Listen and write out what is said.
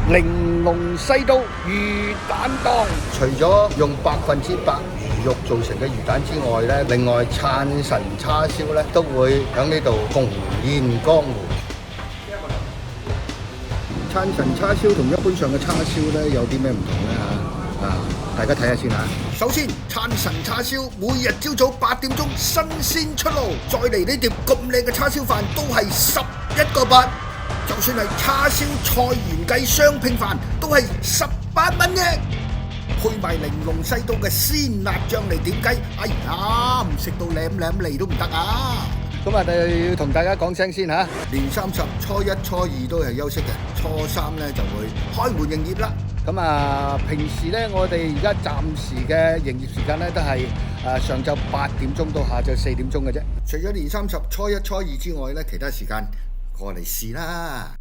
玲瓏西都魚蛋檔。除咗用100%魚肉做成嘅魚蛋之外呢，另外燦神叉燒呢都會喺呢度重現江湖。燦神叉燒同一般上嘅叉燒呢有啲咩唔同呢？大家睇下先嚇。首先，燦神叉燒每日朝早8點鐘新鮮出爐，再嚟呢碟咁靚嘅叉燒飯都係11個8。就算係叉燒菜園雞雙拼飯都係18蚊嘅，配埋玲瓏西都嘅鮮辣醬嚟點雞，哎呀，唔食到舐舐脷都唔得啊！咁啊，要同大家講聲先嚇，年30、初1、初2都係休息嘅，初3呢就會開門營業啦。咁啊，平時呢，我哋而家暫時嘅營業時間呢都係上晝8點鐘到下晝4點鐘嘅啫。除咗年30、初1、初2之外呢，其他時間過嚟試啦。